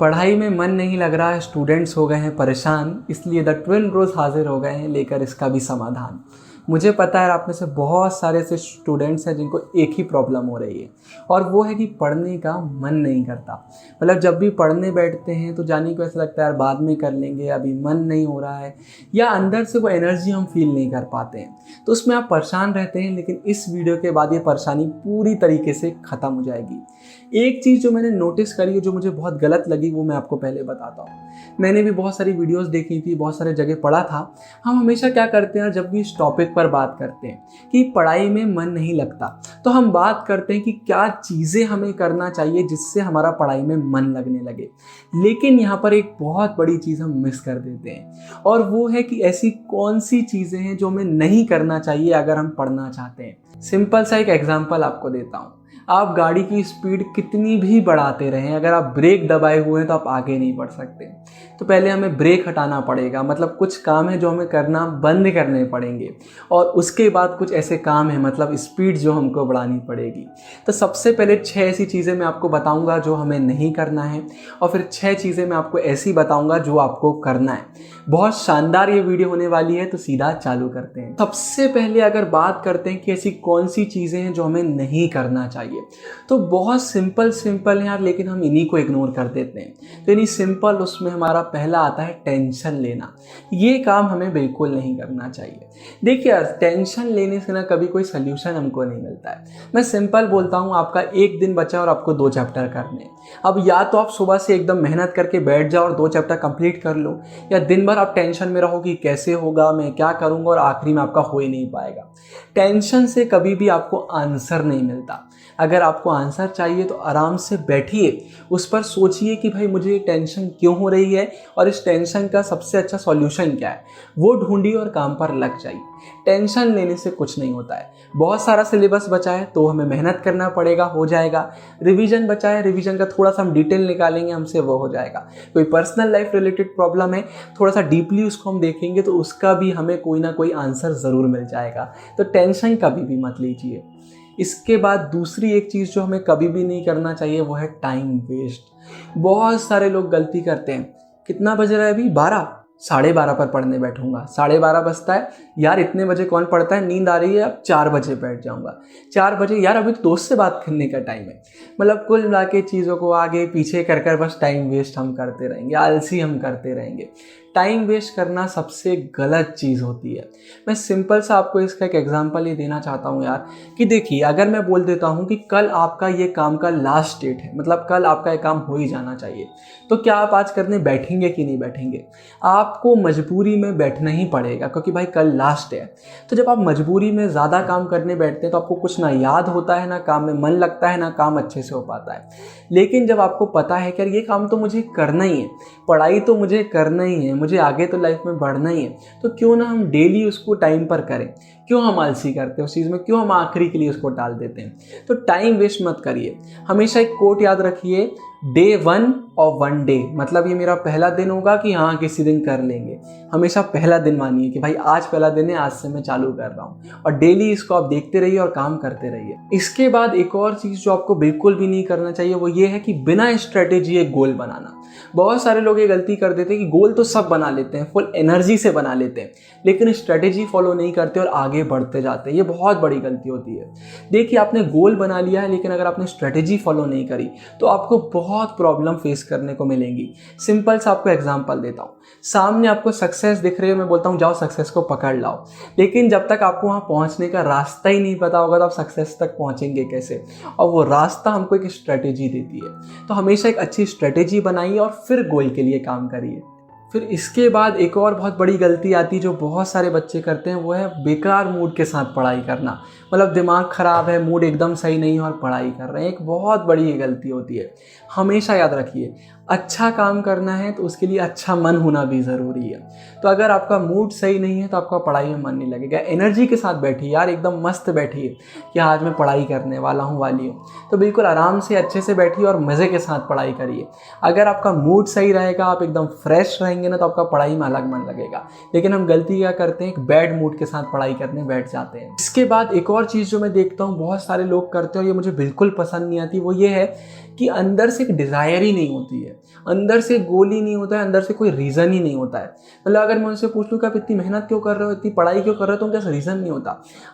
पढ़ाई में मन नहीं लग रहा है, स्टूडेंट्स हो गए हैं परेशान, इसलिए द ट्विन ब्रोस हाजिर हो गए हैं लेकर इसका भी समाधान। मुझे पता है आप में से बहुत सारे ऐसे स्टूडेंट्स हैं जिनको एक ही प्रॉब्लम हो रही है और वो है कि पढ़ने का मन नहीं करता। मतलब जब भी पढ़ने बैठते हैं तो जाने को ऐसा लगता है यार बाद में कर लेंगे, अभी मन नहीं हो रहा है, या अंदर से वो एनर्जी हम फील नहीं कर पाते हैं, तो उसमें आप परेशान रहते हैं। लेकिन इस वीडियो के बाद ये परेशानी पूरी तरीके से ख़त्म हो जाएगी। एक चीज़ जो मैंने नोटिस करी है, जो मुझे बहुत गलत लगी, वो मैं आपको पहले बताता हूँ। मैंने भी बहुत सारी वीडियोस देखी थी, बहुत सारे जगह पढ़ा था। हम हमेशा क्या करते हैं, जब भी इस टॉपिक पर बात करते हैं कि पढ़ाई में मन नहीं लगता, तो हम बात करते हैं कि क्या चीज़ें हमें करना चाहिए जिससे हमारा पढ़ाई में मन लगने लगे। लेकिन यहाँ पर एक बहुत बड़ी चीज़ हम मिस कर देते हैं, और वो है कि ऐसी कौन सी चीज़ें हैं जो हमें नहीं करना चाहिए अगर हम पढ़ना चाहते हैं। सिंपल सा एक एग्जाम्पल आपको देता हूँ। आप गाड़ी की स्पीड कितनी भी बढ़ाते रहें, अगर आप ब्रेक दबाए हुए हैं तो आप आगे नहीं बढ़ सकते। तो पहले हमें ब्रेक हटाना पड़ेगा, मतलब कुछ काम है जो हमें करना बंद करने पड़ेंगे, और उसके बाद कुछ ऐसे काम है, मतलब स्पीड जो हमको बढ़ानी पड़ेगी। तो सबसे पहले 6 ऐसी चीज़ें मैं आपको बताऊंगा जो हमें नहीं करना है, और फिर 6 चीज़ें मैं आपको ऐसी बताऊंगा जो आपको करना है। बहुत शानदार ये वीडियो होने वाली है, तो सीधा चालू करते हैं। सबसे पहले अगर बात करते हैं कि ऐसी कौन सी चीज़ें हैं जो हमें नहीं करना चाहिए, तो बहुत सिंपल है यार, लेकिन हम इन्हीं को इग्नोर कर देते हैं। तो इन्हीं सिंपल, उसमें हमारा पहला आता है टेंशन लेना। ये काम हमें बिल्कुल नहीं करना चाहिए। देखिए यार, टेंशन लेने से ना कभी कोई सल्यूशन हमको नहीं मिलता है। मैं सिंपल बोलता हूँ, आपका एक दिन बचा और आपको 2 चैप्टर करने हैं। अब या तो आप सुबह से एकदम मेहनत करके बैठ जाओ और 2 चैप्टर कंप्लीट कर लो, या दिन भर आप टेंशन में रहो कि कैसे होगा, मैं क्या करूँगा, और आखिरी में आपका हो ही नहीं पाएगा। टेंशन से कभी भी आपको आंसर नहीं मिलता। अगर आपको आंसर चाहिए तो आराम से बैठिए, उस पर सोचिए कि भाई मुझे ये टेंशन क्यों हो रही है और इस टेंशन का सबसे अच्छा सॉल्यूशन क्या है, वो ढूंढिए और काम पर लग जाइए। टेंशन लेने से कुछ नहीं होता है। बहुत सारा सिलेबस बचा है तो हमें मेहनत करना पड़ेगा, हो जाएगा। रिवीजन बचा है, रिवीजन का थोड़ा सा हम डिटेल निकालेंगे, हमसे वो हो जाएगा। कोई पर्सनल लाइफ रिलेटेड प्रॉब्लम है, थोड़ा सा डीपली उसको हम देखेंगे तो उसका भी हमें कोई ना कोई आंसर ज़रूर मिल जाएगा। तो टेंशन कभी भी मत लीजिए। इसके बाद दूसरी एक चीज़ जो हमें कभी भी नहीं करना चाहिए, वो है टाइम वेस्ट। बहुत सारे लोग गलती करते हैं। कितना बज रहा है अभी? 12, 12:30 पर पढ़ने बैठूंगा। 12:30 बजता है, यार इतने बजे कौन पढ़ता है, नींद आ रही है, अब 4 बजे बैठ जाऊंगा। 4 बजे, यार अभी तो दोस्त से बात करने का टाइम है। मतलब कुल मिला के चीज़ों को आगे पीछे कर बस टाइम वेस्ट हम करते रहेंगे, आलसी हम करते रहेंगे। टाइम वेस्ट करना सबसे गलत चीज़ होती है। मैं सिंपल सा आपको इसका एक एग्जांपल ही देना चाहता हूँ यार, कि देखिए, अगर मैं बोल देता हूँ कि कल आपका ये काम का लास्ट डेट है, मतलब कल आपका ये काम हो ही जाना चाहिए, तो क्या आप आज करने बैठेंगे कि नहीं बैठेंगे? आपको मजबूरी में बैठना ही पड़ेगा, क्योंकि भाई कल लास्ट है। तो जब आप मजबूरी में ज़्यादा काम करने बैठते हैं तो आपको कुछ ना याद होता है, ना काम में मन लगता है, ना काम अच्छे से हो पाता है। लेकिन जब आपको पता है कि यार ये काम तो मुझे करना ही है, पढ़ाई तो मुझे करना ही है, मुझे आगे तो लाइफ में बढ़ना ही है, तो क्यों ना हम डेली उसको टाइम पर करें। क्यों हम आलसी करते हैं उस चीज़ में, क्यों हम आखिरी के लिए उसको टाल देते हैं? तो टाइम वेस्ट मत करिए। हमेशा एक कोट याद रखिए, डे 1 ऑफ 1 डे, मतलब ये मेरा पहला दिन होगा कि हाँ किसी दिन कर लेंगे। हमेशा पहला दिन मानिए कि भाई आज पहला दिन है, आज से मैं चालू कर रहा हूँ, और डेली इसको आप देखते रहिए और काम करते रहिए। इसके बाद एक और चीज़ जो आपको बिल्कुल भी नहीं करना चाहिए, वो ये है कि बिना स्ट्रेटेजी एक गोल बनाना। बहुत सारे लोग ये गलती कर देते हैं कि गोल तो सब बना लेते हैं, फुल एनर्जी से बना लेते हैं, लेकिन स्ट्रेटेजी फॉलो नहीं करते और आगे बढ़ते जाते हैं। ये बहुत बड़ी गलती होती है। देखिए, आपने गोल बना लिया है, लेकिन अगर आपने स्ट्रेटेजी फॉलो नहीं करी तो आपको बहुत प्रॉब्लम फेस करने को मिलेंगी। सिंपल सा आपको एग्जांपल देता हूँ। सामने आपको सक्सेस दिख रही है, मैं बोलता हूँ जाओ सक्सेस को पकड़ लाओ, लेकिन जब तक आपको वहाँ पहुँचने का रास्ता ही नहीं पता होगा तो आप सक्सेस तक पहुँचेंगे कैसे? और वो रास्ता हमको एक स्ट्रेटेजी देती है। तो हमेशा एक अच्छी स्ट्रेटेजी बनाइए और फिर गोल के लिए काम करिए। फिर इसके बाद एक और बहुत बड़ी गलती आती है जो बहुत सारे बच्चे करते हैं, वो है बेकार मूड के साथ पढ़ाई करना। मतलब दिमाग ख़राब है, मूड एकदम सही नहीं है और पढ़ाई कर रहे हैं। एक बहुत बड़ी गलती होती है। हमेशा याद रखिए, अच्छा काम करना है तो उसके लिए अच्छा मन होना भी ज़रूरी है। तो अगर आपका मूड सही नहीं है तो आपका पढ़ाई में मन नहीं लगेगा। एनर्जी के साथ बैठिए यार, एकदम मस्त बैठिए कि आज मैं पढ़ाई करने वाला हूँ, वाली हूँ। तो बिल्कुल आराम से अच्छे से बैठिए और मज़े के साथ पढ़ाई करिए। अगर आपका मूड सही रहेगा, आप एकदम फ्रेश रहेंगे ना, तो आपका पढ़ाई में अलग मन लगेगा। लेकिन हम गलती क्या करते हैं, एक बैड मूड के साथ पढ़ाई करने बैठ जाते हैं। इसके बाद एक और चीज़ जो मैं देखता हूँ बहुत सारे लोग करते हैं और ये मुझे बिल्कुल पसंद नहीं आती, वो ये है कि अंदर से एक डिज़ायर ही नहीं होती है। अंदर से गोल ही नहीं होता है, अंदर से कोई रीज़न ही नहीं होता है। मतलब अगर मैं उनसे पूछ लूँ कि आप इतनी मेहनत क्यों कर रहे हो, इतनी पढ़ाई क्यों कर रहे हो, तो उनका रीज़न नहीं होता।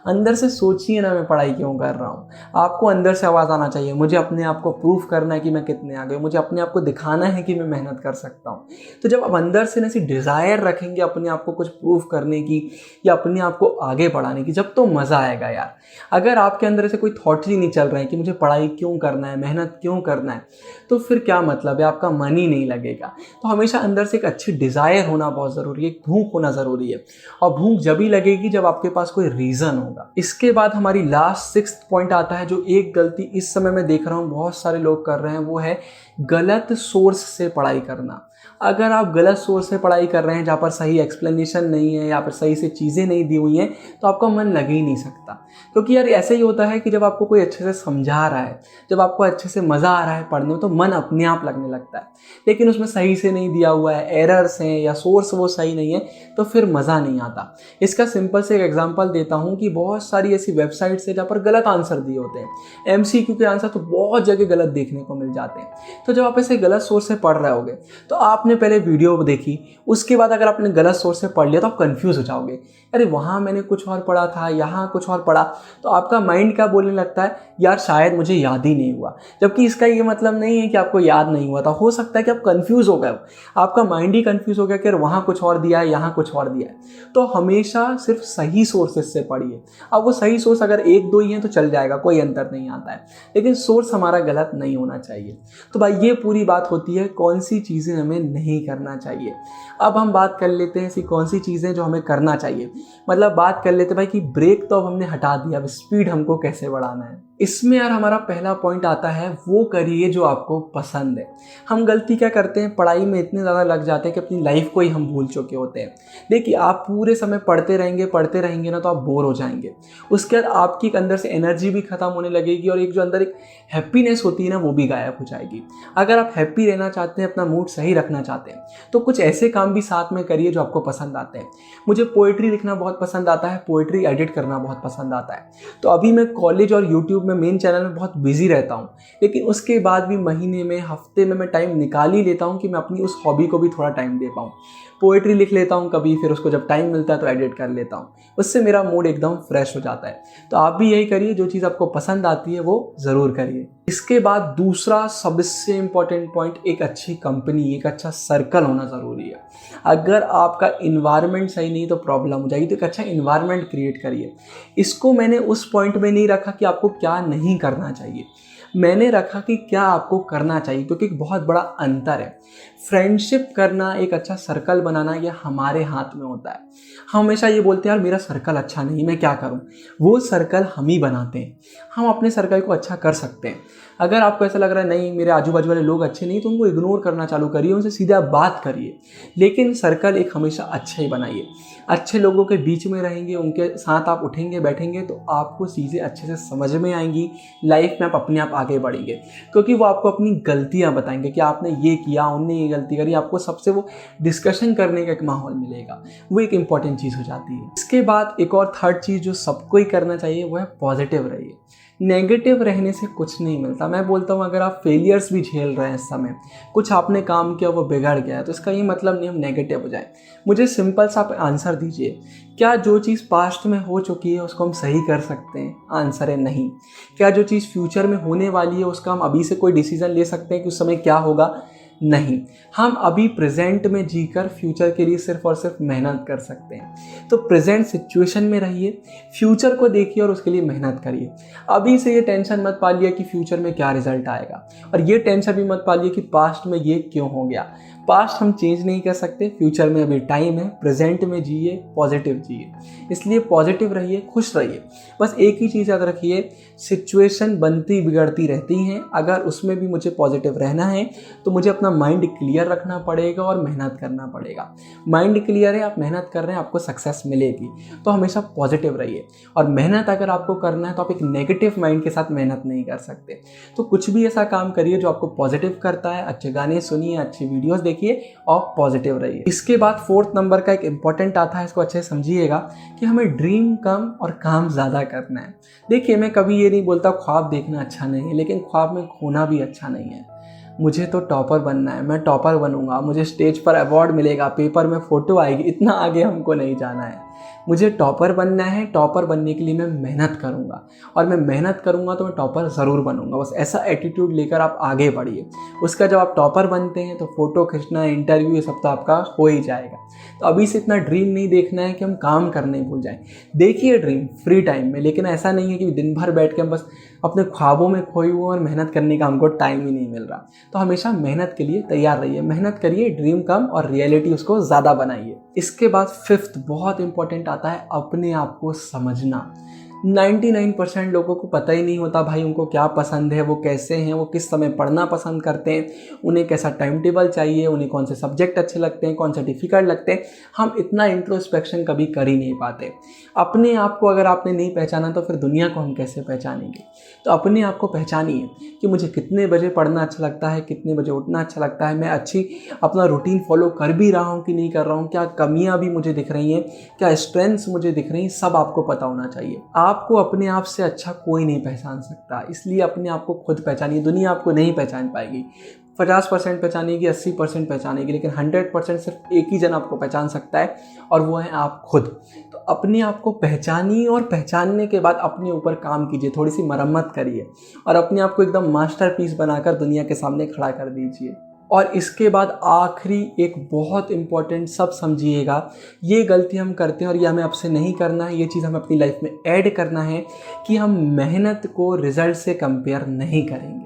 अंदर से सोचिए ना, मैं पढ़ाई क्यों कर रहा हूँ। आपको अंदर से आवाज़ आना चाहिए, मुझे अपने आप को प्रूफ करना है कि मैं कितने आगे, मुझे अपने आप को दिखाना है कि मैं मेहनत कर सकता हूँ। तो जब आप अंदर से ऐसी डिज़ायर रखेंगे अपने आप को कुछ प्रूफ करने की या अपने आप को आगे बढ़ाने की, जब तो मज़ा आएगा यार। अगर आपके अंदर से कोई थॉट्स ही नहीं चल रहे हैं कि मुझे पढ़ाई क्यों करना है, मेहनत क्यों करना है, तो फिर क्या मतलब है, आपका मन ही नहीं लगेगा। तो हमेशा अंदर से एक अच्छी डिज़ायर होना बहुत ज़रूरी है, एक भूख होना ज़रूरी है। और भूख जब ही लगेगी जब आपके पास कोई रीज़न होगा। इसके बाद हमारी लास्ट 6th पॉइंट आता है, जो एक गलती इस समय मैं देख रहा हूँ बहुत सारे लोग कर रहे हैं, वो है गलत सोर्स से पढ़ाई करना। अगर आप गलत सोर्स से पढ़ाई कर रहे हैं, जहाँ पर सही एक्सप्लेनेशन नहीं है या फिर सही से चीज़ें नहीं दी हुई हैं, तो आपका मन लग ही नहीं सकता। क्योंकि यार ऐसे ही होता है कि जब आपको कोई अच्छे से समझा रहा है, जब आपको अच्छे से मज़ा आ रहा है पढ़ने में, तो मन अपने आप लगने लगता है। लेकिन उसमें सही से नहीं दिया हुआ है, एरर्स हैं या सोर्स वो सही नहीं है, तो फिर मज़ा नहीं आता। इसका सिंपल से एक एग्जांपल देता हूँ कि बहुत सारी ऐसी वेबसाइट्स हैं जहाँ पर गलत आंसर दिए होते हैं। MCQ के आंसर तो बहुत जगह गलत देखने को मिल जाते हैं। तो जब आप ऐसे गलत सोर्स से पढ़ रहे होगे, तो आपने पहले वीडियो देखी, उसके बाद अगर आपने गलत सोर्स से पढ़ लिया तो आप कंफ्यूज हो जाओगे। अरे वहाँ मैंने कुछ और पढ़ा था, यहाँ कुछ और पढ़ा, तो आपका माइंड क्या बोलने लगता है, यार शायद मुझे याद ही नहीं हुआ। जबकि इसका ये मतलब नहीं है कि आपको याद नहीं हुआ था, हो सकता है कि आप कंफ्यूज हो गए हो, आपका माइंड ही कंफ्यूज हो गया कि वहाँ कुछ और दिया है, यहाँ कुछ और दिया है। तो हमेशा सिर्फ सही सोर्सेस से पढ़िए। अब वो सही सोर्स अगर एक दो ही हैं तो चल जाएगा, कोई अंतर नहीं आता है, लेकिन सोर्स हमारा गलत नहीं होना चाहिए। तो भाई ये पूरी बात होती है कौन सी चीज़ें हमें नहीं करना चाहिए। अब हम बात कर लेते हैं ऐसी कौन सी चीज़ें जो हमें करना चाहिए। मतलब बात कर लेते हैं भाई कि ब्रेक तो अब हमने हटा दिया, अब स्पीड हमको कैसे बढ़ाना है। इसमें यार हमारा पहला पॉइंट आता है, वो करिए जो आपको पसंद है। हम गलती क्या करते हैं, पढ़ाई में इतने ज़्यादा लग जाते हैं कि अपनी लाइफ को ही हम भूल चुके होते हैं। देखिए आप पूरे समय पढ़ते रहेंगे ना, तो आप बोर हो जाएंगे। उसके बाद आपकी अंदर से एनर्जी भी खत्म होने लगेगी और एक जो अंदर एक हैप्पीनेस होती है ना, वो भी गायब हो जाएगी। अगर आप हैप्पी रहना चाहते हैं, अपना मूड सही रखना चाहते हैं, तो कुछ ऐसे काम भी साथ में करिए जो आपको पसंद आते हैं। मुझे पोएट्री लिखना बहुत पसंद आता है, पोएट्री एडिट करना बहुत पसंद आता है। तो अभी मैं कॉलेज और यूट्यूब में मेन चैनल में बहुत बिजी रहता हूँ, लेकिन उसके बाद भी महीने में, हफ्ते में मैं टाइम निकाल ही लेता हूँ कि मैं अपनी उस हॉबी को भी थोड़ा टाइम दे पाऊँ। पोएट्री लिख लेता हूँ कभी, फिर उसको जब टाइम मिलता है तो एडिट कर लेता हूँ। उससे मेरा मूड एकदम फ्रेश हो जाता है। तो आप भी यही करिए, जो चीज़ आपको पसंद आती है वो ज़रूर करिए। इसके बाद दूसरा सबसे इम्पॉर्टेंट पॉइंट, एक अच्छी कंपनी, एक अच्छा सर्कल होना ज़रूरी है। अगर आपका इन्वायरमेंट सही नहीं तो प्रॉब्लम हो जाएगी। तो एक अच्छा इन्वायरमेंट क्रिएट करिए। इसको मैंने उस पॉइंट में नहीं रखा कि आपको क्या नहीं करना चाहिए, मैंने रखा कि क्या आपको करना चाहिए, क्योंकि एक बहुत बड़ा अंतर है। फ्रेंडशिप करना, एक अच्छा सर्कल बनाना, ये हमारे हाथ में होता है। हम हमेशा ये बोलते हैं यार मेरा सर्कल अच्छा नहीं, मैं क्या करूं। वो सर्कल हम ही बनाते हैं। हम अपने सर्कल को अच्छा कर सकते हैं। अगर आपको ऐसा लग रहा है नहीं मेरे आजू बाजू वाले लोग अच्छे नहीं, तो उनको इग्नोर करना चालू करिए, उनसे सीधा बात करिए, लेकिन सर्कल एक हमेशा अच्छा ही बनाइए। अच्छे लोगों के बीच में रहेंगे, उनके साथ आप उठेंगे बैठेंगे तो आपको चीज़ें अच्छे से समझ में आएंगी। लाइफ में आप अपने आप आगे बढ़ेंगे, क्योंकि वो आपको अपनी गलतियां बताएंगे कि आपने ये किया, उनने ये गलती करी। आपको सबसे वो डिस्कशन करने का एक माहौल मिलेगा, वो एक इंपॉर्टेंट चीज़ हो जाती है। इसके बाद एक और थर्ड चीज़ जो सबको ही करना चाहिए, वो है पॉजिटिव रहिए। नेगेटिव रहने से कुछ नहीं मिलता। मैं बोलता हूँ अगर आप फेलियर्स भी झेल रहे हैं इस समय, कुछ आपने काम किया वो बिगड़ गया है, तो इसका ये मतलब नहीं हम नेगेटिव हो जाए। मुझे सिंपल सा आप आंसर दीजिए, क्या जो चीज़ पास्ट में हो चुकी है उसको हम सही कर सकते हैं? आंसर है नहीं। क्या जो चीज़ फ्यूचर में होने वाली है उसका हम अभी से कोई डिसीजन ले सकते हैं कि उस समय क्या होगा? नहीं। हम अभी प्रेजेंट में जीकर फ्यूचर के लिए सिर्फ और सिर्फ मेहनत कर सकते हैं। तो प्रेजेंट सिचुएशन में रहिए, फ्यूचर को देखिए और उसके लिए मेहनत करिए। अभी से ये टेंशन मत पालिए कि फ्यूचर में क्या रिजल्ट आएगा, और ये टेंशन भी मत पालिए कि पास्ट में ये क्यों हो गया। पास्ट हम चेंज नहीं कर सकते, फ्यूचर में अभी टाइम है, प्रेजेंट में जिए, पॉजिटिव जिए। इसलिए पॉजिटिव रहिए, खुश रहिए। बस एक ही चीज़ याद रखिए, सिचुएशन बनती बिगड़ती रहती हैं, अगर उसमें भी मुझे पॉजिटिव रहना है तो मुझे अपना माइंड क्लियर रखना पड़ेगा और मेहनत करना पड़ेगा। माइंड क्लियर है, आप मेहनत कर रहे हैं, आपको सक्सेस मिलेगी। तो हमेशा पॉजिटिव रहिए, और मेहनत अगर आपको करना है तो आप एक नेगेटिव माइंड के साथ मेहनत नहीं कर सकते। तो कुछ भी ऐसा काम करिए जो आपको पॉजिटिव करता है। अच्छे गाने सुनिए, अच्छी वीडियोस देखिए और पॉजिटिव रहिए। इसके बाद 4th नंबर का एक इंपॉर्टेंट आता है, इसको अच्छे से समझिएगा कि हमें ड्रीम कम और काम ज़्यादा करना है। देखिए मैं कभी ये नहीं बोलता ख्वाब देखना अच्छा नहीं है, लेकिन ख्वाब में खोना भी अच्छा नहीं है। मुझे तो टॉपर बनना है, मैं टॉपर बनूंगा, मुझे स्टेज पर अवार्ड मिलेगा, पेपर में फ़ोटो आएगी, इतना आगे हमको नहीं जाना है। मुझे टॉपर बनना है, टॉपर बनने के लिए मैं मेहनत करूंगा और मैं मेहनत करूंगा तो मैं टॉपर ज़रूर बनूंगा। बस ऐसा एटीट्यूड लेकर आप आगे बढ़िए। उसका जब आप टॉपर बनते हैं तो फ़ोटो खींचना, इंटरव्यू, ये सब तो आपका हो ही जाएगा। तो अभी से इतना ड्रीम नहीं देखना है कि हम काम करने भूल जाएं। देखिए ड्रीम फ्री टाइम में, लेकिन ऐसा नहीं है कि दिन भर बैठ के हम बस अपने ख्वाबों में खोए हुए और मेहनत करने का हमको टाइम ही नहीं मिल रहा। तो हमेशा मेहनत के लिए तैयार रहिए, मेहनत करिए, ड्रीम कम और रियलिटी उसको ज़्यादा बनाइए। इसके बाद 5th बहुत इंपॉर्टेंट आता है अपने आप को समझना। 99% लोगों को पता ही नहीं होता भाई उनको क्या पसंद है, वो कैसे हैं, वो किस समय पढ़ना पसंद करते हैं, उन्हें कैसा टाइम टेबल चाहिए, उन्हें कौन से सब्जेक्ट अच्छे लगते हैं, कौन से डिफ़िकल्ट लगते हैं। हम इतना इंट्रोस्पेक्शन कभी कर ही नहीं पाते। अपने आप को अगर आपने नहीं पहचाना तो फिर दुनिया को हम कैसे पहचानेंगे। तो अपने आप को पहचानिए कि मुझे कितने बजे पढ़ना अच्छा लगता है, कितने बजे उठना अच्छा लगता है, मैं अच्छी अपना रूटीन फॉलो कर भी रहा हूँ कि नहीं कर रहा हूँ, क्या कमियाँ भी मुझे दिख रही हैं, क्या स्ट्रेंथ्स मुझे दिख रही हैं, सब आपको पता होना चाहिए। आपको अपने आप से अच्छा कोई नहीं पहचान सकता, इसलिए अपने आप को खुद पहचानिए। दुनिया आपको नहीं पहचान पाएगी, 50% पहचानेगी, 80% पहचानेगी, लेकिन 100% सिर्फ एक ही जन आपको पहचान सकता है और वो है आप खुद। तो अपने आप को पहचानिए और पहचानने के बाद अपने ऊपर काम कीजिए, थोड़ी सी मरम्मत करिए और अपने आप को एकदम मास्टरपीस बनाकर दुनिया के सामने खड़ा कर दीजिए। और इसके बाद आखिरी एक बहुत इम्पॉर्टेंट, सब समझिएगा, ये गलती हम करते हैं और ये हमें आपसे नहीं करना है, ये चीज़ हमें अपनी लाइफ में ऐड करना है कि हम मेहनत को रिज़ल्ट से कंपेयर नहीं करेंगे।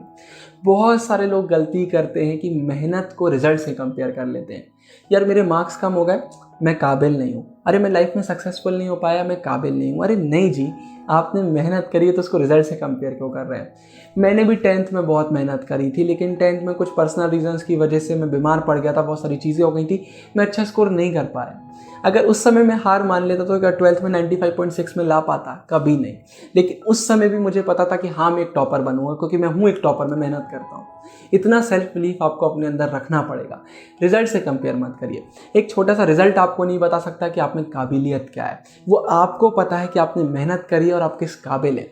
बहुत सारे लोग गलती करते हैं कि मेहनत को रिज़ल्ट से कंपेयर कर लेते हैं। यार मेरे मार्क्स कम हो गए, मैं काबिल नहीं हूँ, अरे मैं लाइफ में सक्सेसफुल नहीं हो पाया, मैं काबिल नहीं हूँ। अरे नहीं जी, आपने मेहनत करी है तो उसको रिज़ल्ट से कंपेयर क्यों कर रहे हैं। मैंने भी 10th में बहुत मेहनत करी थी, लेकिन 10th में कुछ पर्सनल रीजंस की वजह से मैं बीमार पड़ गया था, बहुत सारी चीज़ें हो गई थी, मैं अच्छा स्कोर नहीं कर पाया। अगर उस समय मैं हार मान लेता तो क्या 12th में 95.6 में ला पाता? कभी नहीं। लेकिन उस समय भी मुझे पता था कि हाँ मैं एक टॉपर बनूंगा, क्योंकि मैं हूँ एक टॉपर, मैं मेहनत करता हूँ। इतना सेल्फ बिलीफ आपको अपने अंदर रखना पड़ेगा। रिजल्ट से कंपेयर मत करिए। एक छोटा सा रिजल्ट आपको नहीं बता सकता कि आप में काबिलियत क्या है, वो आपको पता है कि आपने मेहनत करी और आप किस काबिल हैं।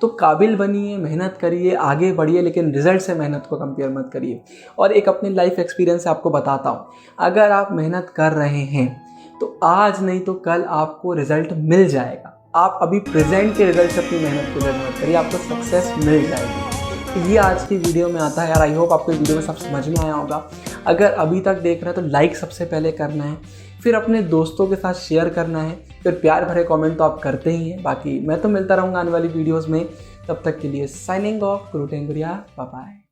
तो काबिल बनिए, मेहनत करिए, आगे बढ़िए, लेकिन रिजल्ट से मेहनत को कंपेयर मत करिए। और एक अपने लाइफ एक्सपीरियंस से आपको बताता हूँ, अगर आप मेहनत कर रहे हैं तो आज नहीं तो कल आपको रिजल्ट मिल जाएगा। आप अभी प्रेजेंट के रिजल्ट से अपनी मेहनत को जज मत करिए, आपको सक्सेस मिल जाएगी। तो ये आज की वीडियो में आता है यार। आई होप आपको वीडियो में सब समझ में आया होगा। अगर अभी तक देख रहे हैं तो लाइक सबसे पहले करना है, फिर अपने दोस्तों के साथ शेयर करना है, फिर प्यार भरे कमेंट तो आप करते ही हैं। बाकी मैं तो मिलता रहूँगा आने वाली वीडियोज़ में, तब तक के लिए साइनिंग ऑफ, गुरु टेंगुरिया, बाय बाय।